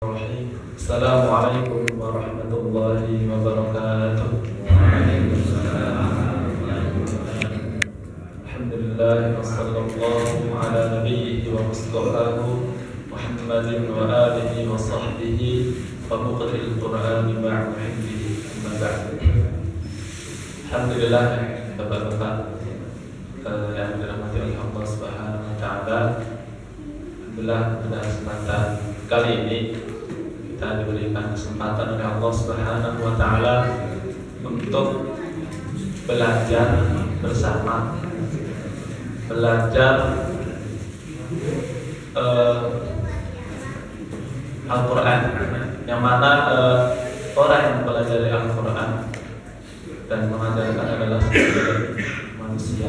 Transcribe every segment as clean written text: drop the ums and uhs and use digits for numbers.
Assalamualaikum warahmatullahi wabarakatuh. Alhamdulillah wassallallahu ala nabiyhi wa mustafahu Muhammadin wa alihi wa sahbihi wa muqril qur'ani ma'ahibbihi amma ba'du. Alhamdulillah Bapak-bapak yang dirahmati oleh Allah Subhanahu wa taala. Alhamdulillah pada kesempatan kali ini kita diberikan kesempatan oleh Allah Subhanahu wa taala untuk belajar bersama, belajar Al-Quran, yang mana orang yang mempelajari Al-Quran dan mengajarkan adalah sebagai manusia.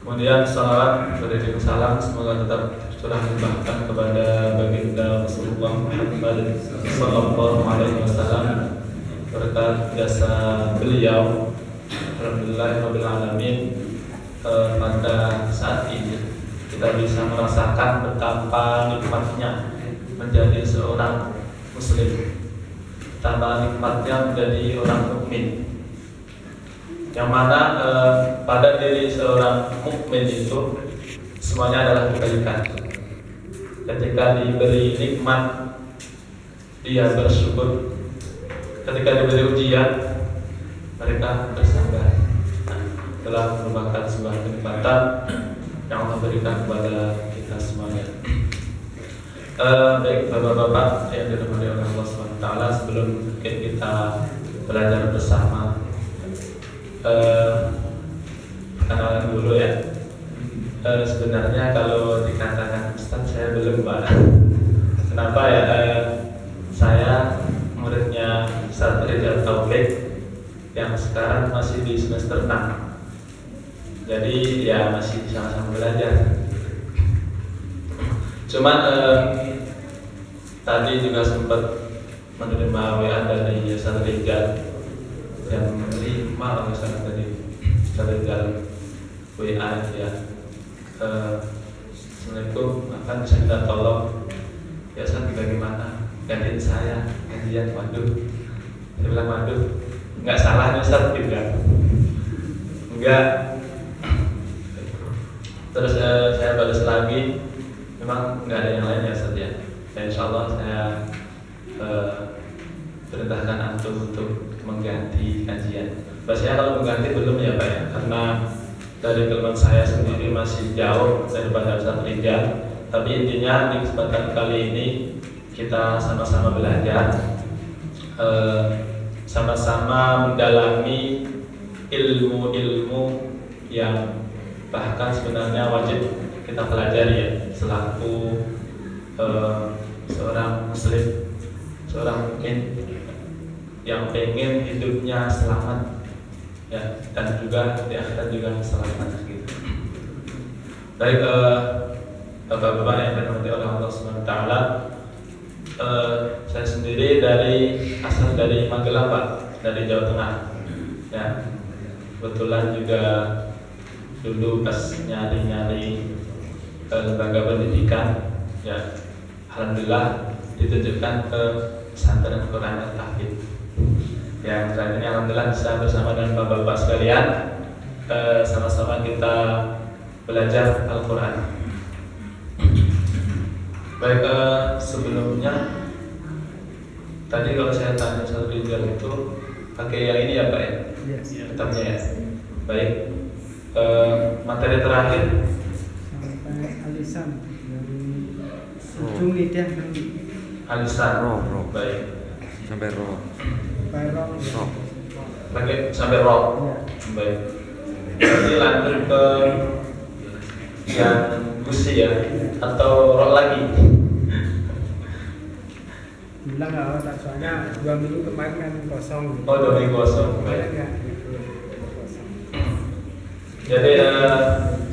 Kemudian salawat beriring salam semoga tetap tercurah limpahkan kepada baginda Rasulullah Muhammad sallallahu alaihi wasallam berkat jasa beliau. Alhamdulillahirabbil alamin, pada saat ini kita bisa merasakan betapa nikmatnya menjadi seorang muslim, betapa nikmatnya menjadi orang mukmin, yang mana pada diri seorang mukmin itu semuanya adalah kebaikan. Ketika diberi nikmat, dia bersyukur. Ketika diberi ujian, mereka bersabar. Telah merupakan sebuah kenikmatan yang Allah berikan kepada kita semuanya. Baik bapak-bapak yang dirahmati oleh Allah SWT, sebelum kita belajar bersama, kenalan dulu ya. Sebenarnya kalau dikatakan Ustaz, saya belum, Pak. Kenapa ya? Saya muridnya Ustaz Rizal Taufik yang sekarang masih di semester 6. Jadi ya masih sama-sama belajar. Cuman tadi juga sempat menerima WA dari Ustaz Rizal yang 5 kalau misalnya tadi Ustaz Rizal WA ya. Assalamualaikum, akan bisa minta tolong ya Ustaz, bagaimana gantiin saya kajian. Waduh, saya bilang waduh, nggak salah nih Ustaz, enggak. Terus saya balas lagi, memang nggak ada yang lain ya Ustaz ya. Dan insya Allah saya perintahkan antum untuk mengganti kajian. Bahasanya kalau mengganti belum ya Pak ya, karena dari keluhan saya sendiri masih jauh daripada Ustaz Rizal. Tapi intinya di kesempatan kali ini kita sama-sama belajar, sama-sama mendalami ilmu-ilmu yang bahkan sebenarnya wajib kita pelajari ya, selaku seorang muslim, seorang mukmin yang pengen hidupnya selamat ya, dan juga di akhirat juga selamat gitu. Baik bapak-bapak yang dirahmati oleh Allah SWT, saya sendiri asal dari Magelang Pak, dari Jawa Tengah ya. Kebetulan juga dulu pas nyari-nyari lembaga pendidikan ya, alhamdulillah ditunjukkan ke pesantren Quran Al-Tahfidz. Yang saat ini alhamdulillah bisa bersama dengan bapak-bapak sekalian, sama-sama kita belajar Al-Quran. Baik, sebelumnya tadi kalau saya tanya Ustaz Rizal itu pakai yang ini ya Pak ya? Kitabnya ya. Baik, materi terakhir sampai alisan dari ujung lidah nanti. alisan. Roh. Baik. Sampai roh. Roh. Pakai sampai roh. Ya. Baik. Berarti lanjut ke yang gusi ya, atau roh lagi? Bilang nggak apa, soalnya 2 minggu kemarin kan kosong. Oh, 2 minggu kosong. Kemarin Baik. nggak gitu, kosong. Jadi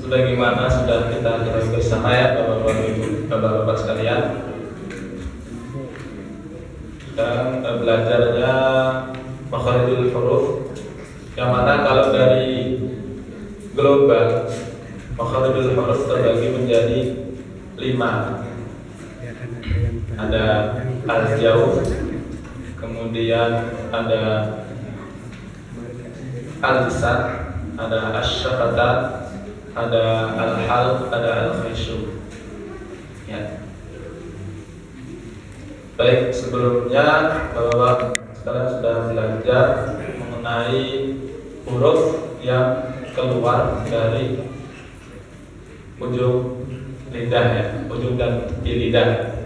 sebagaimana sudah kita ketahui bersama ya bapak-bapak sekalian, dan belajarnya makharijul huruf, yang mana kalau dari global makharijul huruf terbagi menjadi 5 Ya kan ada yang ada al-jauh, kemudian ada al-lisan, ada asy-syafatat, ada al-halq, ada al-khisyu. Ya. Baik, sebelumnya Bapak-bapak sekalian sudah belajar mengenai huruf yang keluar dari ujung lidah ya, ujung dan tepi lidah.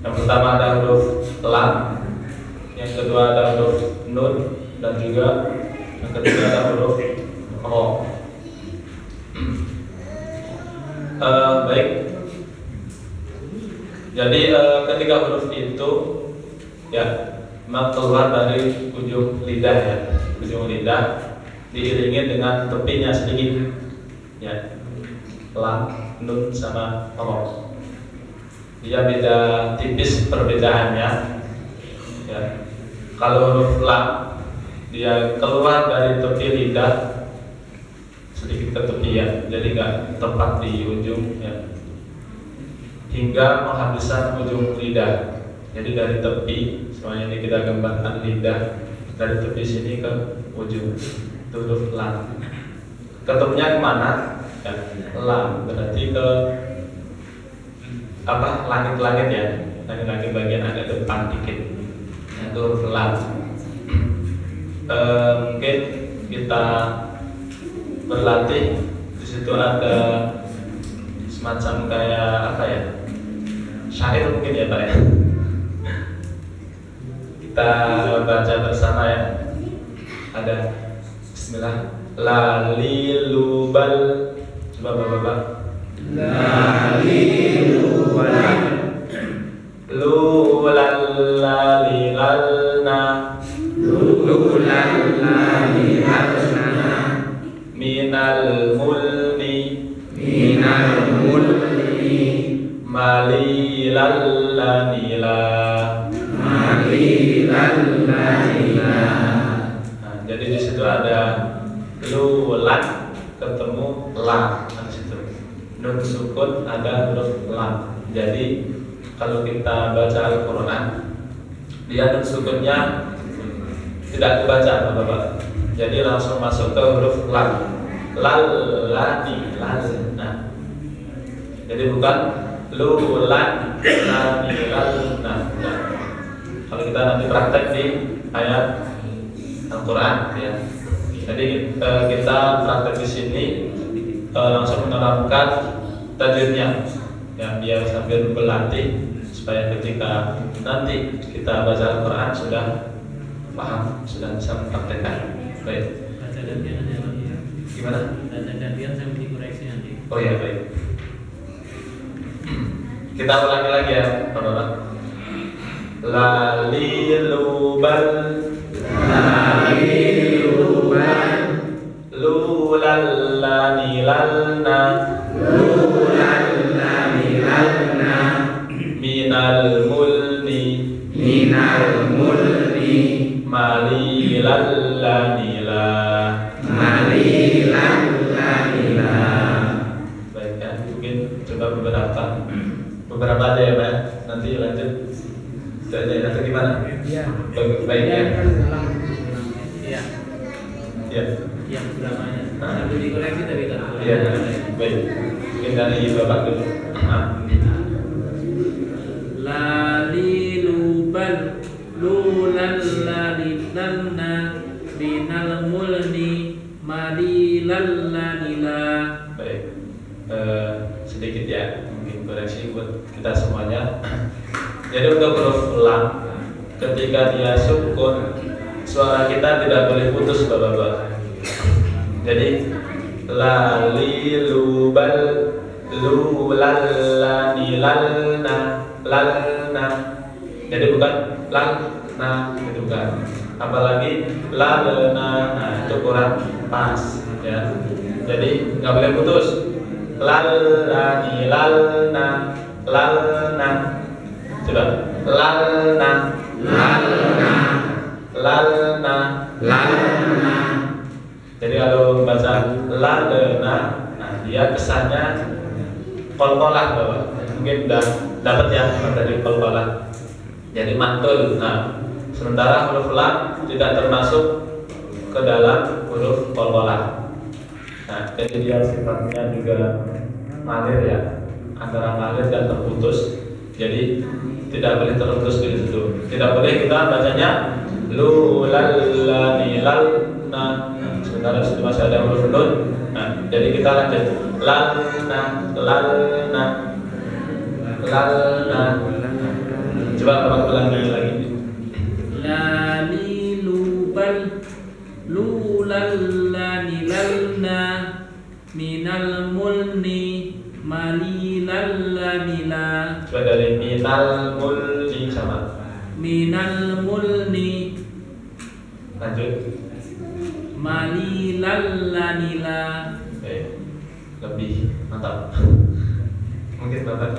Yang pertama ada huruf lam, yang kedua ada huruf nun, dan juga yang ketiga ada huruf ro. Baik. Jadi ketiga huruf itu ya memang keluar dari ujung lidah ya, ujung lidah diiringi dengan tepinya sedikit ya, lam, nun sama ro. Dia beda tipis perbedaannya ya. Kalau huruf lam dia keluar dari tepi lidah sedikit ke tepi ya, jadi nggak tepat di ujung ya, hingga menghabiskan ujung lidah. Jadi dari tepi, semuanya ini kita gambarkan lidah dari tepi sini ke ujung, itu huruf lam. Ketepnya kemana? Ya, lam berarti ke apa? Langit-langit ya, langit-langit bagian agak depan dikit. Itu huruf lam. Mungkin kita berlatih. Di situ ada semacam kayak apa ya? Syair mungkin ya Pak ya. Kita baca bersama ya. Ada bismillah. Lalilubal. Coba Bapak. Lalilubal. Lulalalilalna. Lulalalilalna. Minal mulni. Minal mulni. Malilallanila. Malilallanila. Nah, jadi di situ ada lulan ketemu lam di situ. Nun sukun ada huruf lam. Jadi kalau kita baca Al-Quran, dia nun sukunnya tidak dibaca Bapak. Jadi langsung masuk ke huruf lam. Lallani, lalna. Jadi bukan lulan, lani, lalna. Kalau kita nanti praktek di ayat Al-Quran ya. Jadi kita praktek di sini langsung menerapkan tajwidnya ya, biar sambil berlatih supaya ketika nanti kita baca Al-Quran sudah paham, sudah bisa mempraktekkan. Baik. Baca gantian nanti lagi ya. Gimana? Baca gantian sambil dikoreksi nanti. Oh ya baik. Kita ulangi lagi ya, Bapak. Lalilubal. Lalilubal. Lulalanilalna. Lulalanilalna. Minal mulni. Minal mulni. Malilallanila. Malilallanila. Baik ya, mungkin coba beberapa aja ya Pak. Nanti lanjut aja atau gimana? Iya. Baik ya. Iya. Iya. Yang ulamanya. Sambil dikoreksi tadi kan. Iya. Baik. Mungkin dari Bapak dulu. Lalilubal lulalalilanna binal mulni malilallanila. Baik. Sedikit ya, mungkin koreksi buat kita semuanya. Jadi untuk huruf lam, ketika dia sukun, suara kita tidak boleh putus Bapak-bapak. Jadi lalilubal lulalanilalna lalna. Jadi bukan lalna, itu bukan. Apalagi lalna, nah itu kurang pas ya. Jadi nggak boleh putus. Lalanilalna lalna. Coba lalna lalna lalna lalna. Jadi kalau baca lalna, nah dia kesannya kol-kolah Bapak. mungkin udah dapat ya materi qalqalah. Jadi mantul. Nah, sementara huruf lam tidak termasuk ke dalam huruf qalqalah. Nah, jadi dia sifatnya juga ngalir ya, antara ngalir dan terputus. Jadi tidak boleh terputus di situ. Tidak boleh kita bacanya lu lal la ni lal na. Sementara situ masih ada huruf nun. Nah, jadi kita lanjut lal na lal na lal na. Coba teman ulangi lagi. La li lu bal lu lal la ni lal na minal mulni mali lal la ni la. Coba dari minal mulni sama Minal mulni lanjut. mali lal la ni la. Lebih mantap. Mungkin bapak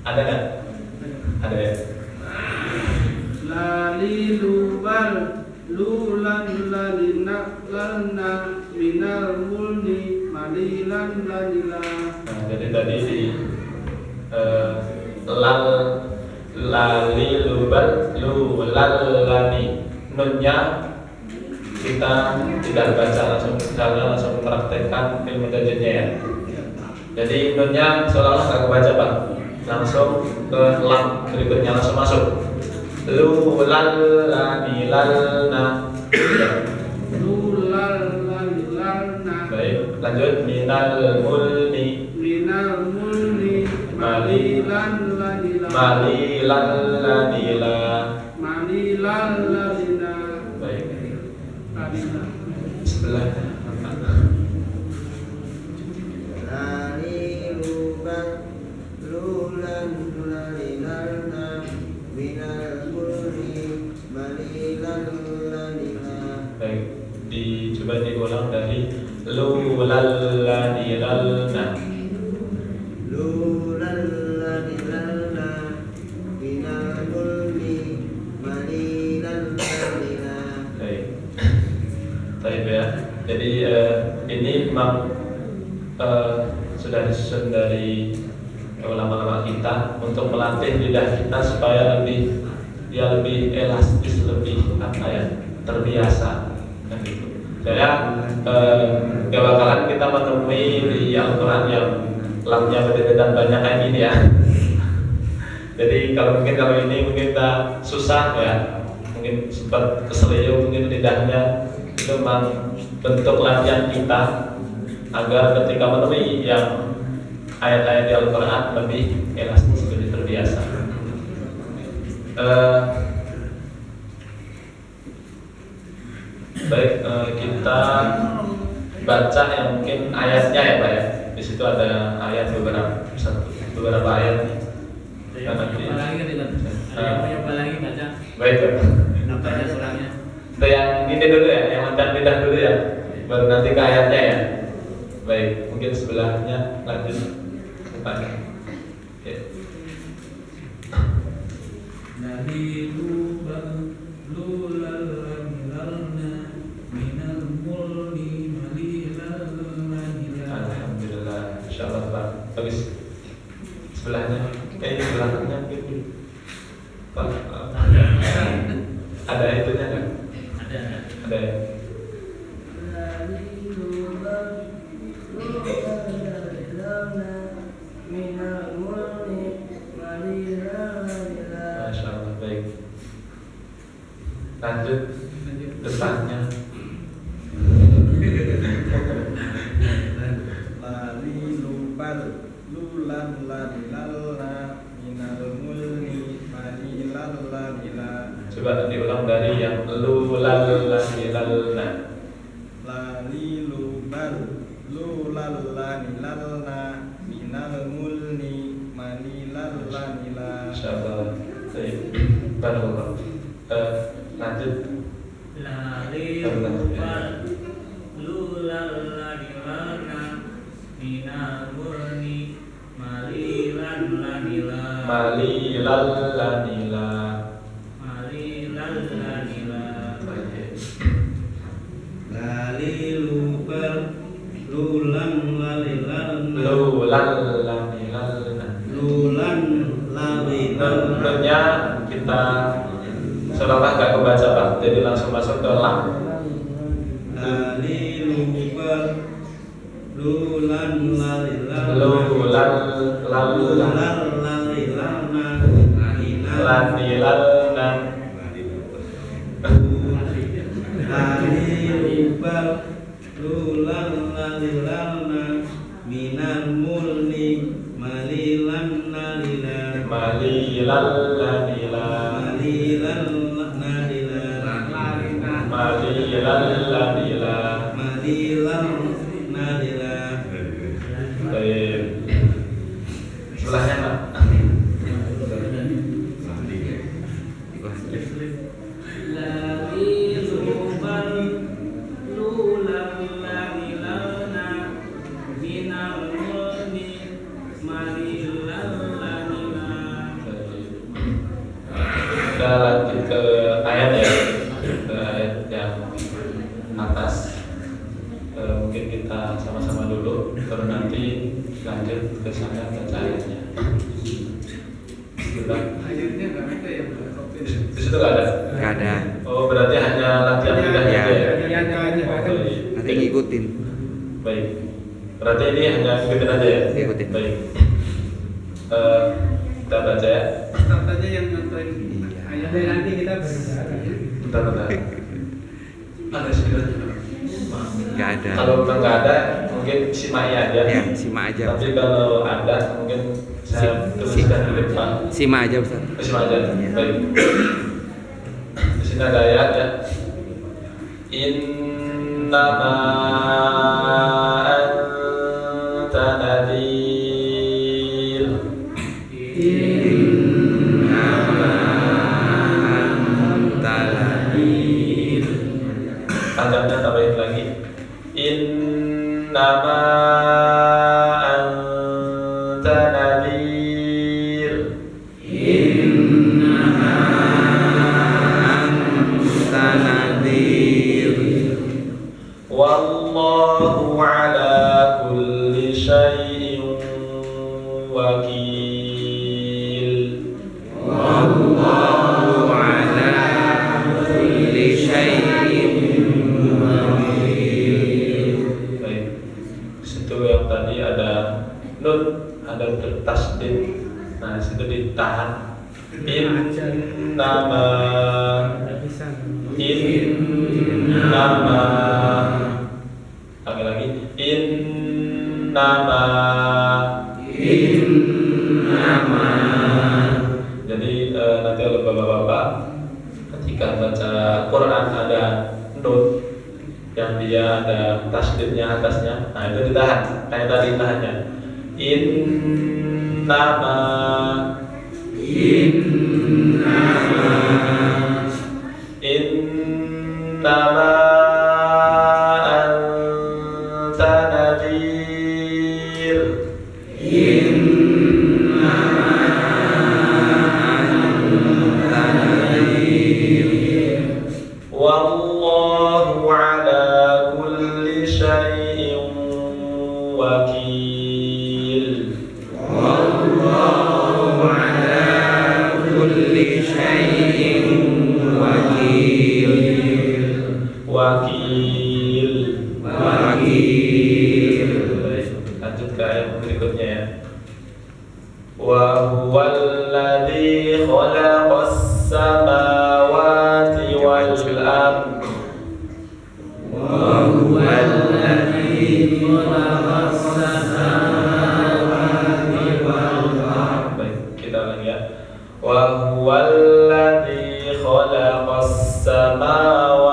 ada nggak? Ada ya. Lali lubal lulan lalina lalna minal mulni malilan lalila. Nah, jadi tadi di lal lali lubal lu lal lani nunnya kita tidak baca langsung, misalnya langsung mempraktekkan ilmu tajwidnya ya. Jadi nunnya seolah-olah nggak kebaca Pak, langsung ke lam berikutnya langsung masuk. Lu lal lani lal na. Lulal lalilana. Baik, lanjut minal mulni Minal mulni malilan lalila. malilan lanila. Malilan lalila. Baik, Lalila. sebelahnya Lali lubal lulan lalilarna minal mulni malilan lalila. baik, dicoba diulang dari lu lal lani lalna. Lulan lalilarna minal mulni malilan lalila. Baik, baik ya. Jadi ini memang sudah disusun dari ulama-ulama kita untuk melatih lidah kita supaya lebih elastis, lebih terbiasa. Kan gitu. Saya gak bakalan kita menemui di Al-Quran yang lamnya beda-beda banyak kayak gini ya. Jadi kalau ini mungkin kita susah ya, mungkin sempat keselio mungkin lidahnya, itu memang bentuk latihan kita agar ketika menemui yang ayat-ayat di Al-Quran lebih elastis, lebih terbiasa. Baik, kita baca yang mungkin ayatnya ya Pak ya. Di situ ada ayat beberapa ayat. Ada yang lagi kan tidak? Ada yang mau coba lagi baca? Baik Pak. Baca surahnya. Itu yang ini dulu ya, yang lancar lidah dulu ya, baru nanti ke ayatnya ya. Baik, mungkin sebelahnya lanjut kepada ya. Dari lubang lulal lalna minal mulni malilal lanila. Alhamdulillah, insyaallah Pak. Bagus. Sebelahnya, sebelahnya gitu. Pak, ada itunya nggak? Ada. Ada ya. Masya Allah, baik. Lanjut depannya. Lali lubal lulan lalilala minal mulni malilal lalila. Coba diulang dari yang lu lalilal. Lali lubal lulan lalilala minal mulni malilal lalila. Masya Allah, baik. Barakallah. Lanjut. Lali lubal lulal lalilana minal mulni malilan lanila. Malilal lanila. Malilal lanila. Baik. Lali lubal lulan lalilarna Lu lalilal. lulan Nunnya kita seolah nggak kebaca Pak, jadi langsung masuk ke lam. Lalilubar lulan lalilan Lulan lalulan lalilalna lanilalna lalilubar lulan lalilalna minal mulni malilan nalilan malilan lanila malilan nalilan malilan lanila. malilan nalilan. Baik. Sebelahnya Pak. Kita lanjut ke ayat ya, ke ayat yang atas. Mungkin kita sama-sama dulu, baru nanti lanjut ke sana baca ayatnya. Kita Akhirnya nggak ada ya, Pak. di situ nggak ada. Nggak ada. Oh berarti hanya latihan lidah Ya. aja ya. Latihan aja, Pak. Baik. Nanti ngikutin. Baik. Berarti ini hanya ikutin aja ya. Ikutin. Baik. Kita baca ya. Start aja yang nonton Iya. ayatnya, nanti kita berbicara. Bentar. Ada sih. Nggak ada. Kalau nggak ada, mungkin simak aja. Ya, simak aja. Tapi kalau ada, mungkin saya tuliskan di depan. Simak aja Ustaz. Simak aja. Iya. Baik. Di sini ada ayat ya. Innama anta nadhir. Panjangnya tambahin lagi. Innama anta nadhir. Wallahu ala kulli syai'in wakil. Wallahu ala kulli syai'in wakil. Baik. Situ yang tadi ada nun, ada bertasdid. Nah, situ ditahan. Innama Bisa. Innama lagi Innama Jadi nanti oleh bapak-bapak ketika baca Quran ada nun yang dia ada tasdidnya atasnya, nah itu ditahan kayak tadi tahannya Innama anta nadhir. Wallahu ala kulli syai'in wakil. Kulli syai'in wakil. Wakil. Lanjut ke ayat berikutnya ya. Wa huwallazi khalaqas samawati wal ardh. Baik, kita ulang ya. Wa huwallazi khalaqas samawati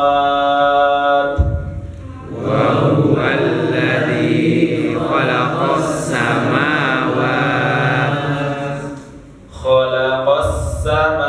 khalaqas samawati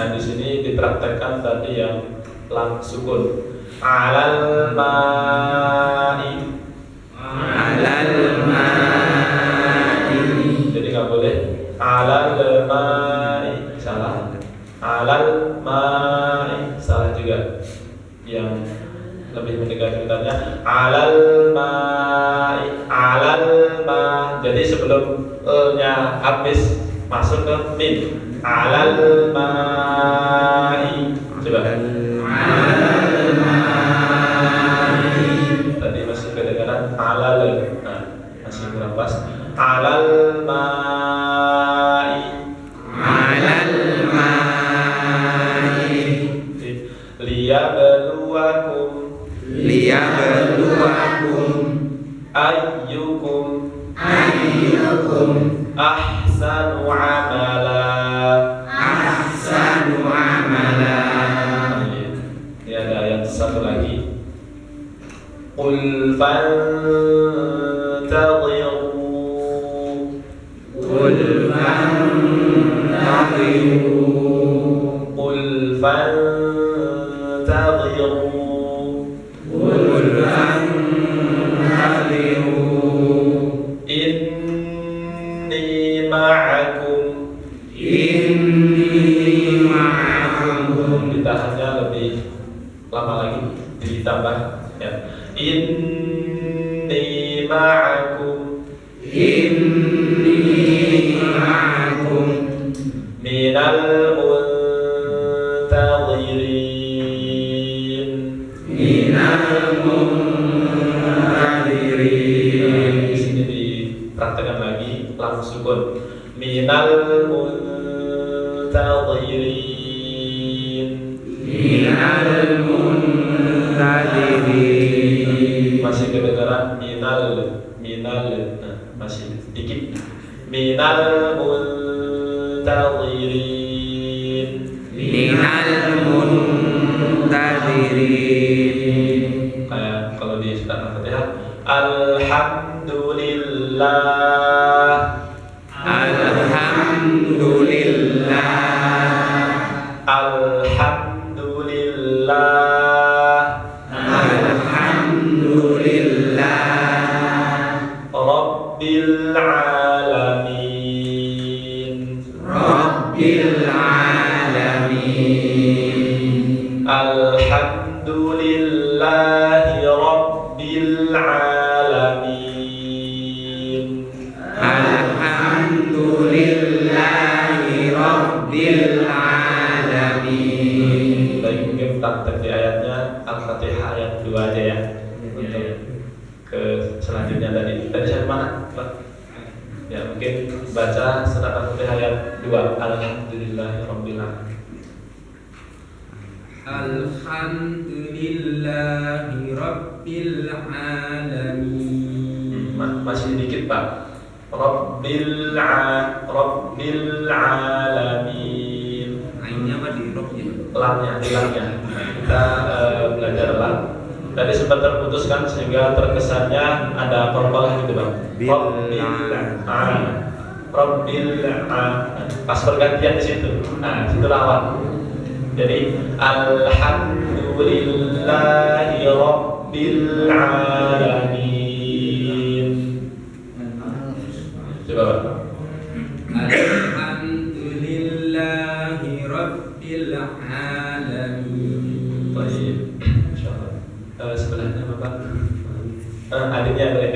Nah, di sini dipraktekkan tadi yang lam sukun. Alal ma'i. Alal ma'i. Jadi nggak boleh alal ma'i, salah. Alal ma'i, salah juga. Yang lebih mendekati katanya alal ma'i, alal ma. Jadi sebelum nya habis masuk ke mim. Alal ma'i. Coba. Alal ma'i. Tadi masih kedengaran alal. Nah, masih kurang pas. Alal ma'i. Alal ma'i. Liyabluwakum. Liyabluwakum Ayyukum ahsanu amala. ahsanu amala. Ini ada ayat satu lagi. Qul fantadhiru. Qul fantadhiru. Qul fantadhiru. Qul fantadhiru. Inni ma'akum. Inni ma'akum. Ditahannya lebih lama lagi, ditambah ya. Inni ma'akum. Inni ma'akum Minal muntadhirin. minal munzirin. Di sini dipraktekkan lagi lam sukun. Minal muntadhirin. Minal munzirin. Masih kedengaran minal. Nah, masih dikit. Minal muntadhirin. Minal munzirin. Kayak kalau di surat Al-Fatihah, alhamdulillah. Alhamdulillah. Alhamdulillah. Alhamdulillah. Rabbil alamin. Rabbil alamin. Alhamdulillahi rabbil alamin. Alhamdulillahi rabbil alamin. Baik, mungkin praktek di ayatnya Al-Fatihah ayat 2 aja ya. Untuk ke selanjutnya tadi saya mana Pak? Ya mungkin baca surat Al-Fatihah ayat 2. Alhamdulillahi rabbil alamin. Alhamdulillahi rabbil alamin. Masih dikit Pak. Rabbil alamin. Ainnya apa di robnya? Lamnya, di lamnya. Kita belajar lam. Tadi sempat terputuskan sehingga terkesannya ada korbalah gitu Bang. Rabbil pas pergantian di situ. Nah, situ lawan. Jadi alhamdulillahi rabbil alamin. Coba Pak. Alhamdulillahi rabbil alamin. Baik. Insyaallah. Sebelahnya Bapak. Adiknya boleh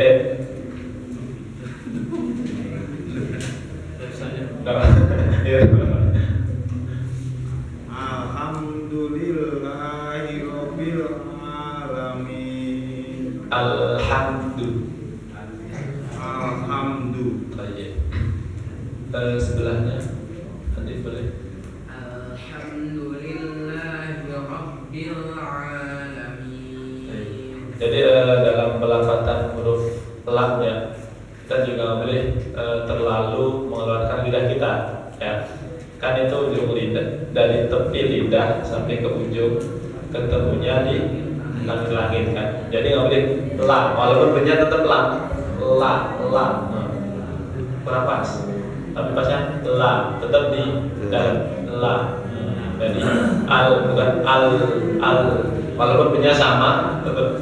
Alhamdulillahi rabbil alamin. Alhamdu. Baik. Sebelahnya adik boleh. Alhamdulillahi rabbil alamin. Jadi dalam pelafatan huruf lam ya, kita juga nggak boleh terlalu mengeluarkan lidah kita ya. Kan itu ujung lidah, dari tepi lidah sampai ke ujung ketemunya di langit-langit kan. Jadi nggak boleh lam, walaupun bunyinya tetap lam, kurang pas. Tapi pasnya la, tetap di dalam la. Jadi al bukan al walaupun punya sama tetap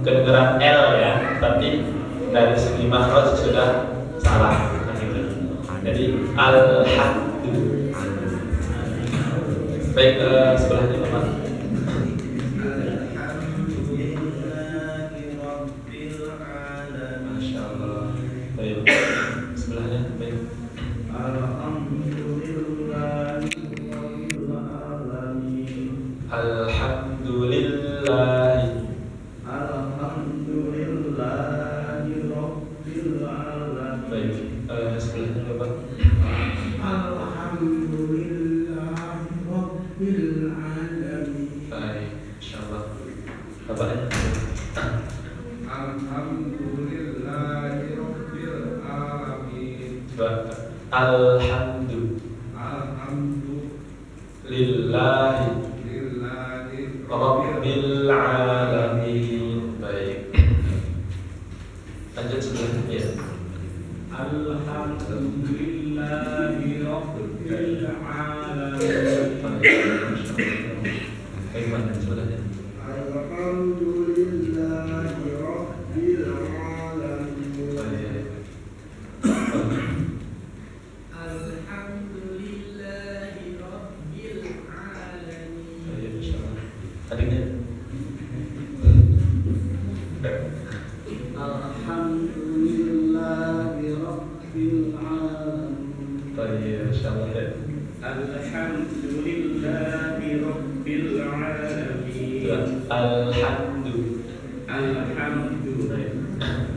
kedengaran L ya, tapi dari segi makhraj sudah salah gitu. Jadi al-hamdu. Baik, sebelahnya Bapak. Masya Allah. Baik, sebelahnya baik. Alhamdulillah. Baik, sebelahnya Bapak. Baik, insyaallah. Bapaknya. Alhamdulillahi Rabbil alamin. Baik. Lanjut sebelahnya ya. Alhamdulillahi Rabbil alamin. Baik, mana sebelahnya? Alhamdulillahi Rabbil alamin. Baik. Alhamdulillahi Rabbil alamin. Baik, insyaallah. Adiknya. Alhamdulillahi Rabbil alamin. Baik, insyaallah ya. Alhamdulillahi Rabbil alamin. Alhamdu.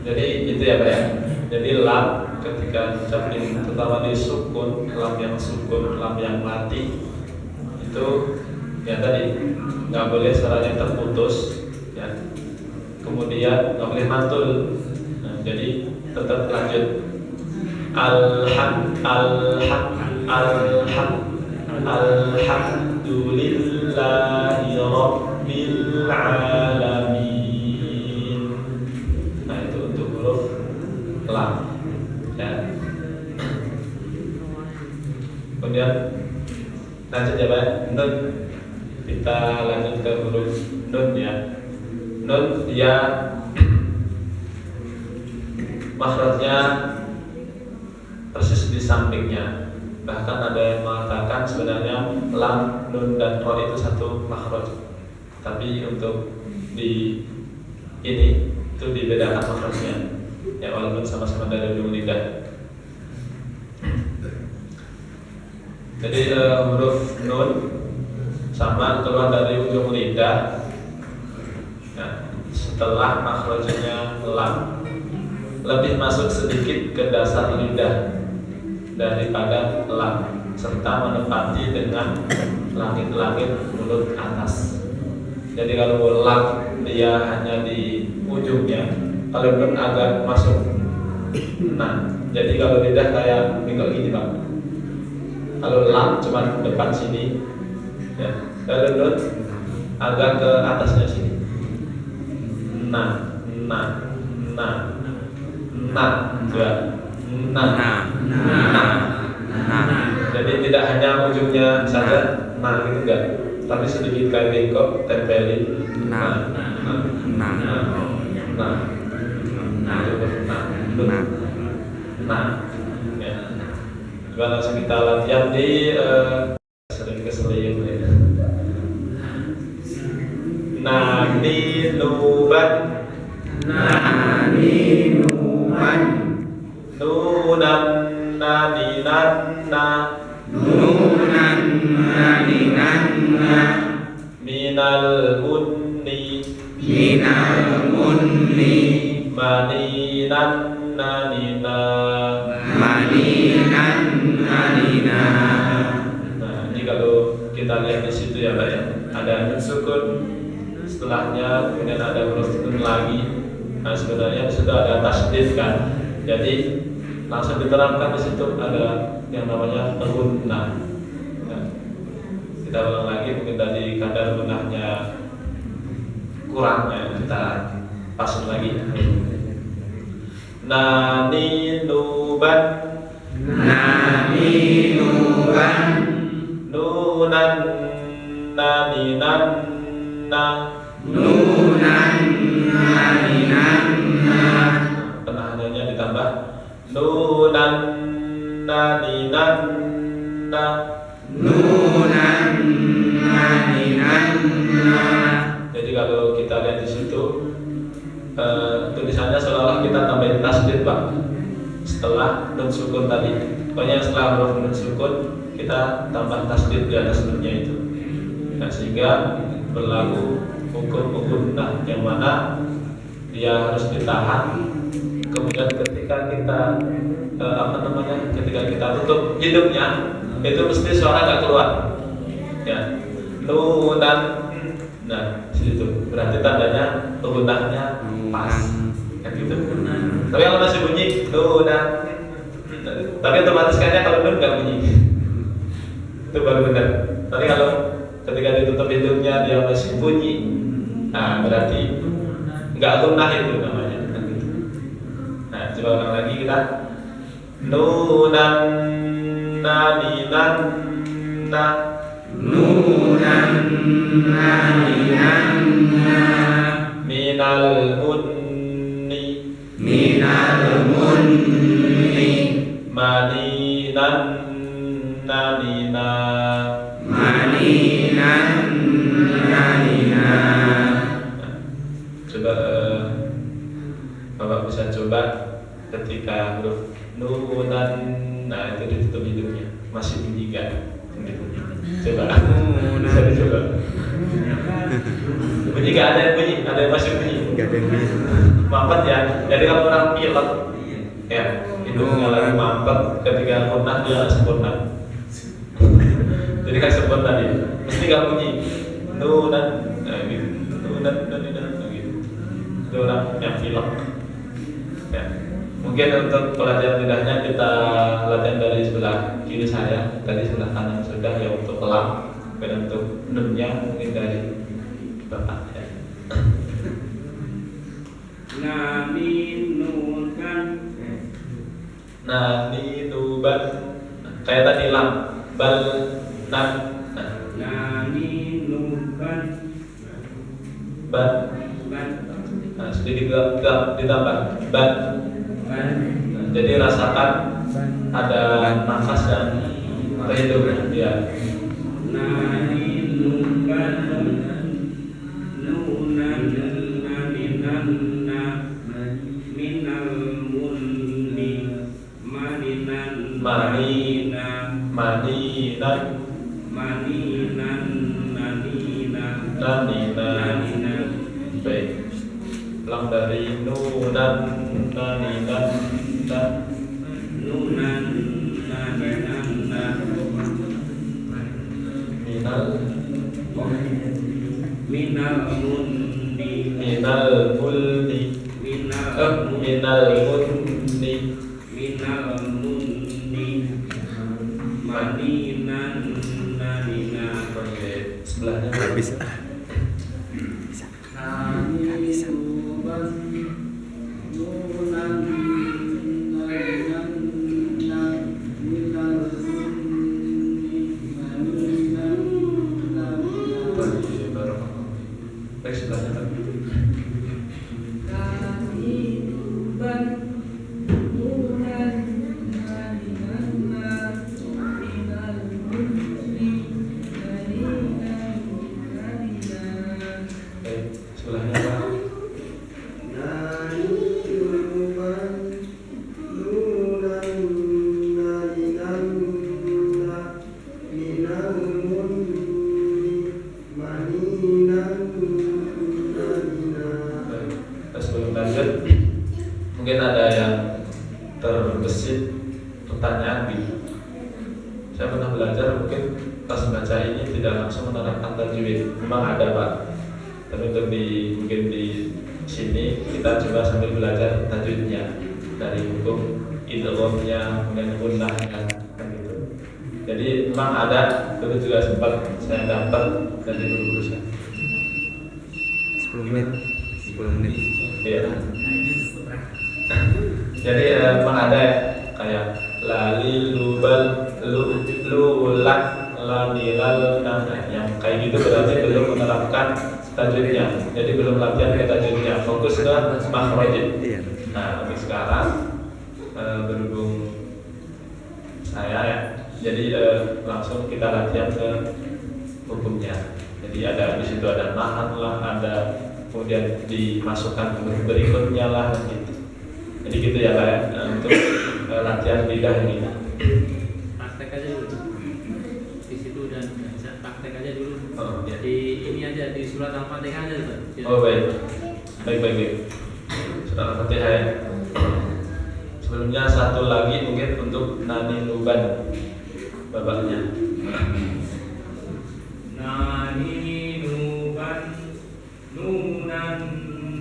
Jadi itu ya Pak ya. Jadi lam ketika ucapin terutama di sukun, lam yang sukun, lam yang mati itu ya tadi nggak boleh suaranya terputus ya. Kemudian nggak boleh mantul. Nah, jadi tetap lanjut. Alhamdulillahi Rabbil alamin. Nah itu untuk huruf lam ya. Kemudian lanjut ya Pak, nun. Kita lanjut ke huruf nun ya. Nun dia makhrajnya persis di sampingnya. Bahkan ada yang mengatakan sebenarnya lam, nun dan ro itu satu makhraj. Tapi untuk di ini itu dibedakan makhrajnya. Ya walaupun sama-sama dari ujung lidah. Jadi huruf nun sama keluar dari ujung lidah. Nah, setelah makhrajnya lam lebih masuk sedikit ke dasar lidah daripada lam serta menepati dengan langit-langit mulut atas. Jadi kalau lam dia hanya di ujungnya, kalau nun agak masuk. Nah, jadi kalau lidah kayak tinggal gini Pak. Kalau lam cuma depan sini, ya. Kalau nun agak ke atasnya sini. Nah, juga. Jadi tidak hanya ujungnya saja, gitu enggak, tapi sedikit kayak bengkok tempelin. Ya. Coba langsung kita latihan di sering keselip ya. Nani nuban nunan nani nanna minal munni maninan nanina. Nah, ini kalau kita lihat di situ ya Pak ya, ada nun sukun, setelahnya kemudian ada huruf nun lagi. Nah sebenarnya di situ ada tasdid kan, jadi langsung diterapkan di situ ada yang namanya gunnah. Nah, kita ulang lagi, mungkin tadi kadar gunnahnya kurang ya, kita pasang lagi. Nani nuban nunan Nunan naninanna. Penahanannya ditambah nunan naninanna. Nunan naninanna. Jadi kalau kita lihat di situ tulisannya seolah kita tambahin tasdid, Pak. Setelah nun sukun tadi, pokoknya setelah huruf nun sukun kita tambah tasdid di atas nunnya itu. Nah, sehingga berlaku hukum nah yang mana dia harus ditahan. Kemudian ketika kita ketika kita tutup hidungnya itu mesti suara nggak keluar. Ya, nunan. Nah, situ berarti tandanya gunanya pas, kan gitu. Tapi kalau masih bunyi nunan, tapi otomatis kayaknya kalau nun nggak bunyi, itu baru benar. Tapi kalau ketika ditutup hidungnya dia masih bunyi, nah berarti nggak gunah itu namanya, kan gitu. Nah, coba ulang lagi kita nunan naninan na. Nunan naninanna. Minal munni maninan nanina. Coba Bapak bisa coba ketika huruf nunan, nah itu ditutup hidungnya masih bunyi gak? Gitu. Coba bisa dicoba. Bunyi gak? Ada yang bunyi, ada yang masih bunyi. Gak ada yang bunyi. Mampet ya. Jadi kalau orang pilek, ya hidungnya lagi mampet, ketika munah dia nggak sempurna. Jadi kan sempurna dia, mesti gak bunyi. Nunan, nah gitu. Nunan, gitu. Itu orang yang pilek. Ya. Mungkin untuk pelajaran lidahnya kita latihan dari sebelah kiri saya, tadi sebelah kanan sudah ya untuk kelam, dan untuk nunnya mungkin dari Bapak ya. Nani nuban, kayak tadi lam, bal nan, ban, nah sedikit ditambah ban. Nah, jadi rasakan ada nafas dan terhitung ya. Nanina. Baik. Ulang dari nunan naninan Nunan naninanna. minal mulni Maninan nanina. Oke, sebelahnya Bisa. baik sebelahnya Pak. Sebelahnya Pak. Sebelum lanjut, mungkin ada yang terbesit pertanyaan gitu. Saya pernah belajar, mungkin pas membaca ini tidak langsung menerapkan tajwid. Memang ada Pak, tapi untuk mungkin di sini kita coba sambil belajar tajwidnya dari hukum idghamnya, kemudian gunnahnya, kan gitu. Jadi memang ada, dulu juga sempat saya dapat dari guru-guru saya. 10 menit. Iya. Jadi memang ada ya, kayak lali lubal lulat lamilalna. Yang kayak gitu berarti belum menerapkan tajwidnya. Jadi belum latihan ke tajwidnya, fokus ke makhrajnya. Iya. Nah, untuk sekarang berhubung saya ya, jadi langsung kita latihan ke hukumnya. Jadi ada di situ ada nahan lah, ada kemudian dimasukkan huruf berikutnya lah gitu. Jadi gitu ya Pak ya, untuk latihan lidah ini. Praktek aja dulu. Di situ dan praktek aja dulu. Oh, ya. Jadi ini aja di surat Al-Fatihah aja Ustaz. Oh baik. Baik. Surat Al-Fatihah ya. Sebelumnya satu lagi mungkin untuk Nani Nuban babaknya. Nani nuban nunan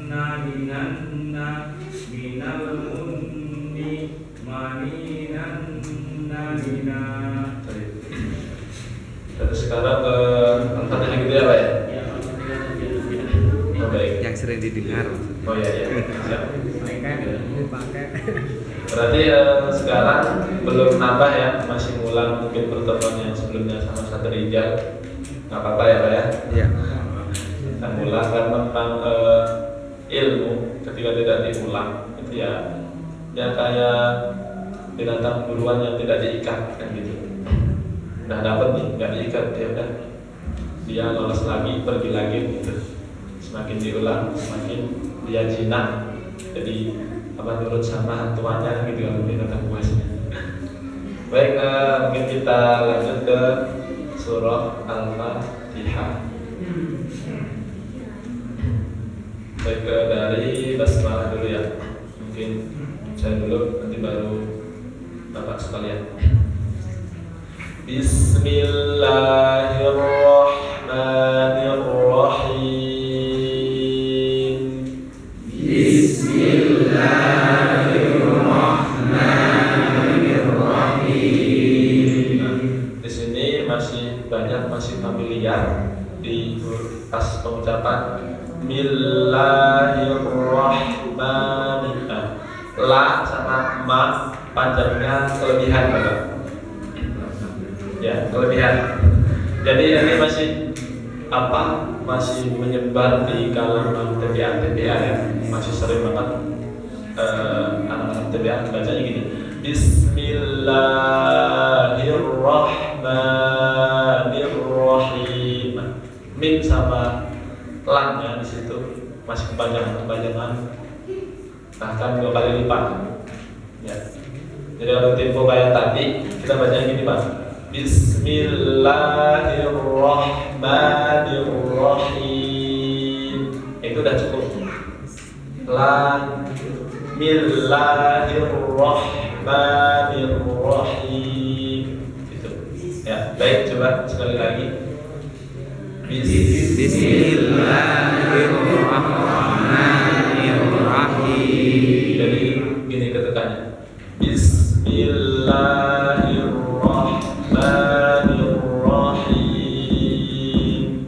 naninan minal unni maninan nanina. Terus sekarang ke Al-Fatihah gitu ya Pak ya? Ya, Al-Fatihah aja dulu. Oh baik. Yang sering didengar. Oh iya. Siap. Pakai. Berarti sekarang belum nambah ya, masih ngulang mungkin pertemuan yang sebelumnya sama Ustaz Rijal. Nggak apa-apa ya Pak ya? Iya. Kita ngulang karena memang ilmu ketika tidak diulang itu ya kayak binatang buruan yang tidak diikat kan gitu. Udah dapat nih, nggak diikat ya udah dia lolos lagi, pergi lagi gitu. Semakin diulang, semakin dia jinak. Jadi nurut sama tuannya gitu kalau binatang buasnya. Baik, mungkin kita lanjut ke surah Al-Fatihah. Baik, dari basmalah dulu ya. Mungkin saya dulu, nanti baru Bapak sekalian. Bismillahirrahmanirrahim. Di sini masih familiar di pas pengucapan Bismillahirrahmanirrahim. La sama ma panjangnya kelebihan Bapak. Ya, kelebihan. Jadi ini masih menyebar di kalangan TPA ya. Masih sering banget anak-anak TPA bacanya gini. Bismillahirrahmanirrahim. Mim sama lamnya di situ masih kepanjangan, bahkan 2 kali lipat. Ya. Jadi kalau tempo kayak tadi kita bacanya gini Pak. Bismillahirrahmanirrahim. Itu udah cukup. Bismillahirrahmanirrahim. Gitu. Ya, baik, coba sekali lagi. Bismillahirrahmanirrahim. Jadi gini ketekannya. Bismillahirrahmanirrahim.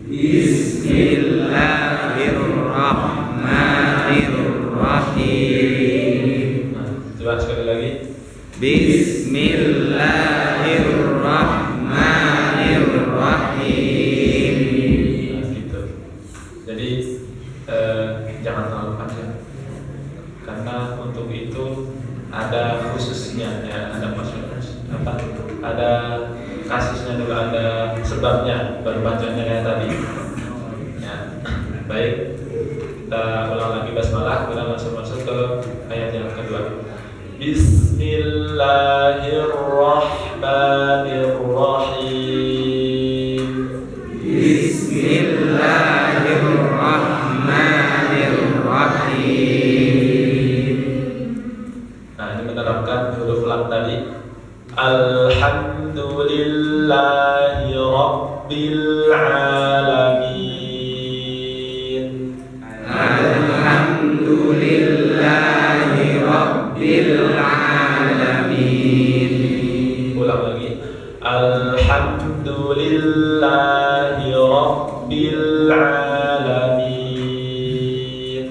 Bismillahirrahmanirrahim. Nah, coba sekali lagi. Bismillahirrahmanirrahim. Nah, gitu. Jadi jangan terlalu panjang. Karena untuk itu ada khususnya ya, ada ada kasusnya dulu, ada sebabnya, baru bacanya kayak tadi. Ya, baik, kita ulang lagi basmalah, kita langsung masuk ke ayat yang kedua. Bismillahirrahmanirrahim. Bismillahirrahmanirrahim. Nah, ini menerapkan huruf lam tadi. Alhamdulillahi Rabbil Alamin. Alhamdulillahi Rabbil Alamin. Ulang lagi. Alhamdulillahi Rabbil Alamin.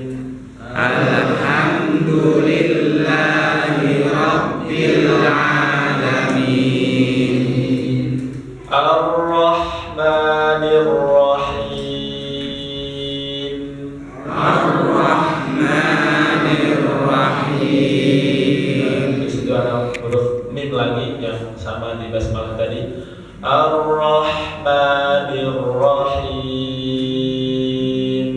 Alhamdulillahi Rabbil Alamin. Ar-Rahmanir-Rahim. Ar-Rahmanir-Rahim. Di situ ada huruf mim lagi yang sama di basmalah tadi. Ar-Rahmanir-Rahim.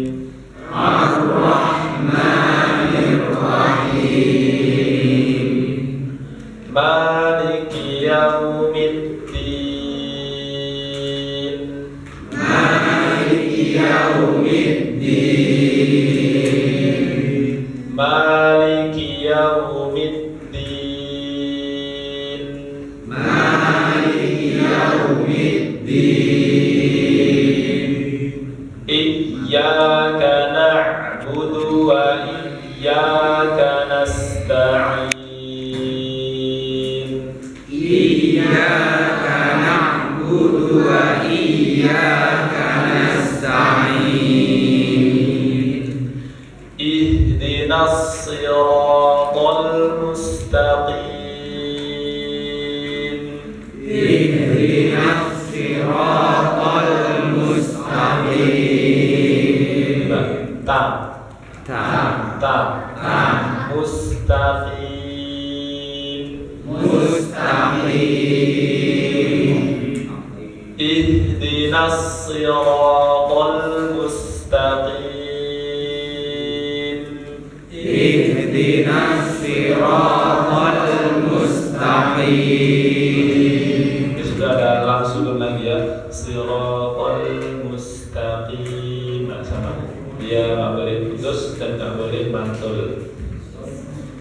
Ar-Rahmanir-Rahim. Maliki Yaumiddin. Maliki Yaumiddin. Maliki Yaumiddin. Maliki Yaumiddin. Iyyaka na'budu wa iyyaka nasta'in. Iyyaka na'budu wa iyyaka nasta'in. Ihdinas siratal mustaqim. Ihdinas siratal mustaqim. Ta Ta mustaqim. mustaqim. Ihdinas siratal mustaqim. Ihdinas siratal mustaqim. Ini sudah ada langsung lagi ya. Siratal mustaqim. Nah, sama. Dia nggak boleh putus dan nggak boleh mantul.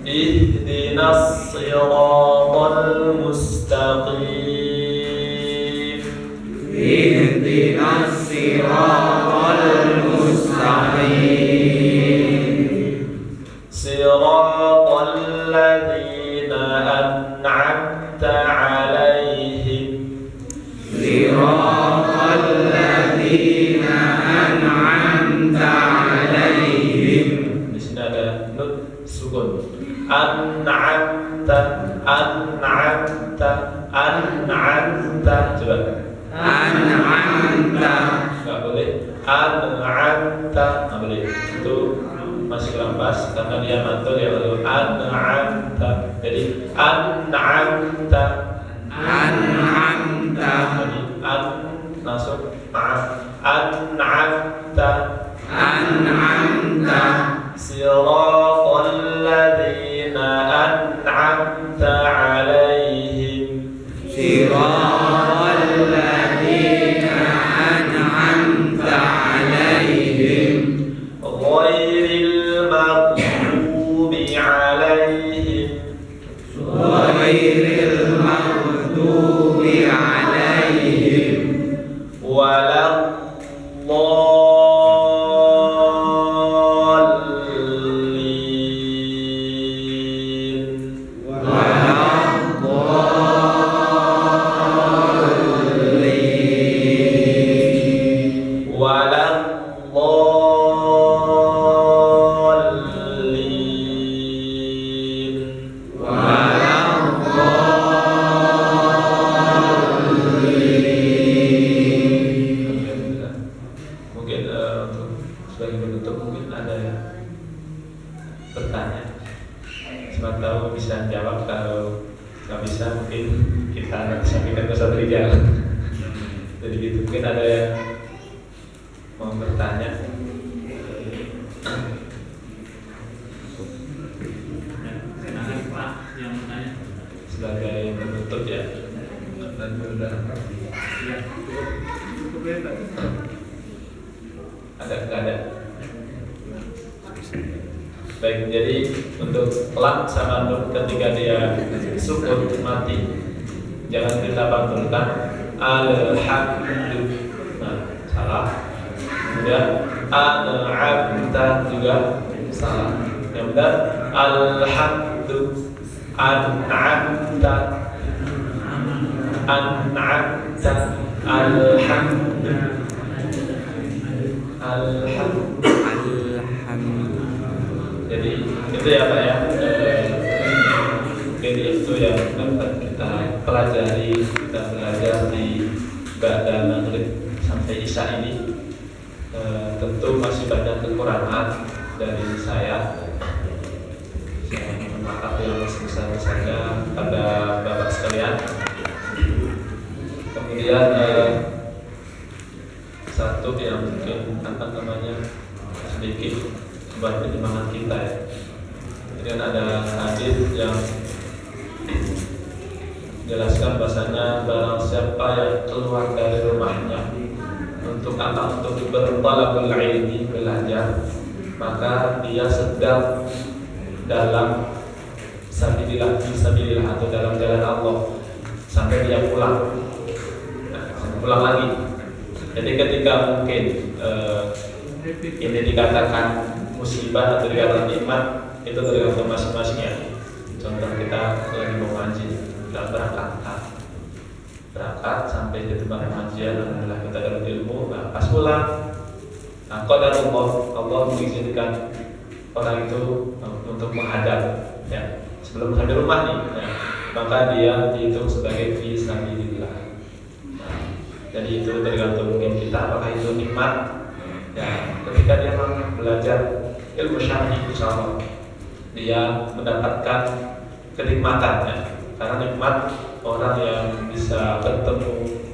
Ihdinas siratal mustaqim. Ihdinas siratal mustaqim. Siratal ladzina an'amta 'alaihim. Siratal ladzina an'amta 'alaihim. Di sini ada nun sukun. An'amta. Coba. An'amta. Nggak boleh. An'amta. Nggak boleh. Itu masih kurang pas karena dia mantul ya lalu an'amta. Jadi an'amta. An'amta. Jadi an langsung maaf. An'amta. An'amta. Siratal ladzina an'amta 'alaihim. Siratal ladzina an'amta 'alaihim. Ghairil maghdubi 'alaihim. Ghairil maghdubi 'alaihim. Jadi gitu, mungkin ada yang mau bertanya. Silakan Pak yang bertanya. Sebagai penutup ya. Dan sudah Ya, cukup ya Pak. ada. Baik, jadi untuk lam sama nun ketika dia sukun mati, jangan kita pantulkan alhamdulillah. Nah, salah. Kemudian an'amta juga salah. Yang benar alhamdulillah. An'amta. Jadi itu ya Pak ya. Mungkin itu yang dapat kita pelajari, kita belajar di ba'da maghrib sampai isya ini tentu masih banyak kekurangan dari saya. Saya mohon maaf yang sebesar-besarnya pada bapak sekalian. Kemudian satu yang mungkin sedikit buat penyemangat kita ya. Kemudian ada hadis yang jelaskan bahasanya barang siapa yang keluar dari rumahnya untuk apa? Untuk bertalabul ilmi, belajar, maka dia sedang dalam sabilillah atau dalam jalan Allah sampai dia pulang. Pulang lagi. Jadi ketika mungkin ini dikatakan musibah atau dikatakan nikmat, itu tergantung masing-masingnya. Contoh kita lagi mau ngaji, kita berangkat sampai di tempat pengajian, alhamdulillah kita dapat ilmu. Nah, pas pulang, qadarullah, Allah mengizinkan orang itu untuk menghadap, ya, sebelum sampai rumah nih, ya, maka dia dihitung sebagai fi sabilillah. Jadi itu tergantung mungkin kita apakah itu nikmat. Ya, ketika dia belajar ilmu syar'i, insyaallah dia mendapatkan kenikmatannya. Karena nikmat orang yang bisa bertemu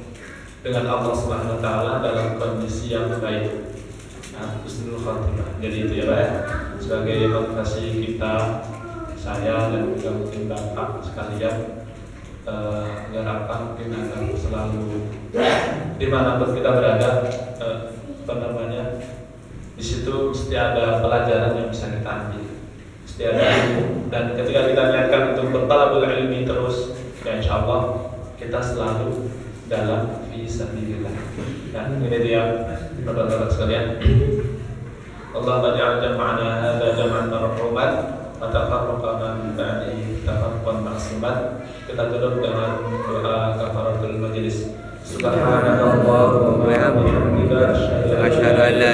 dengan Allah Subhanahu wa taala dalam kondisi yang baik. Nah, husnul khatimah. Jadi itu ya, Pak, sebagai motivasi kita, saya dan juga mungkin Bapak sekalian, agar apa mungkin akan selalu dimanapun kita berada, di situ mesti ada pelajaran yang bisa kita ambil, mesti ada ilmu. Dan ketika kita niatkan untuk bertalabul ilmi terus, ya insya Allah kita selalu dalam fisabilillah. Dan ini dia bapak-bapak sekalian, Allahumma ja'al jam'ana hadza jam'an marhuman wa tafarraqana min ba'dihi tafarruqan ma'suman. Kita tutup dengan doa kafaratul majlis. Subhanallah wa bihamdihi asyhadu an la